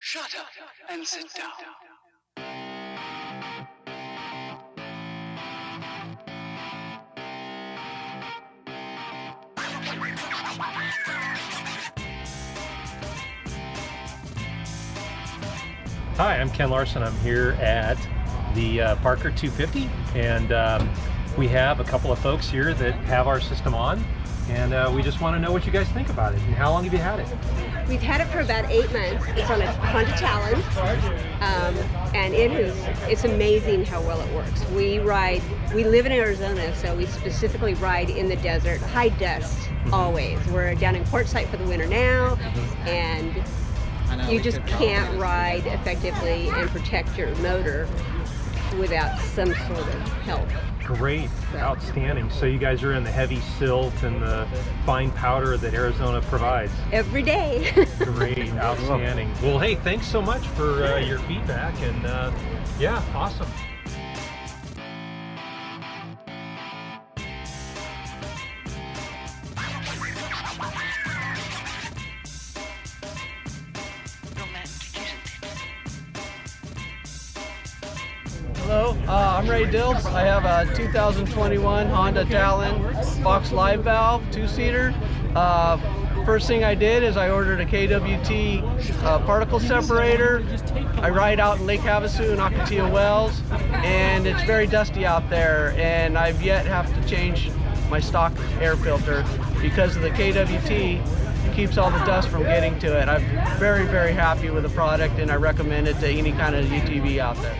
Shut up and sit down. Hi, I'm Ken Larson. I'm here at the Parker 250, and we have a couple of folks here that have our system on, and we just want to know what you guys think about it. And how long have you had it? We've had it for about 8 months. It's on a Honda Talon, and it's amazing how well it works. We live in Arizona, so we specifically ride in the desert, high dust always. We're down in Quartzsite for the winter now, and you just can't ride effectively and protect your motor without some sort of help. Great, outstanding. So you guys are in the heavy silt and the fine powder that Arizona provides. Every day. Great, outstanding. Well, hey, thanks so much for your feedback, and yeah, awesome. Hello, I'm Ray Dills. I have a 2021 Honda Talon Fox Live Valve 2-seater. First thing I did is I ordered a KWT particle separator. I ride out in Lake Havasu and Ocotillo Wells, and it's very dusty out there, and I've yet have to change my stock air filter because of the KWT. Keeps all the dust from getting to it. I'm very, very happy with the product, and I recommend it to any kind of UTV out there.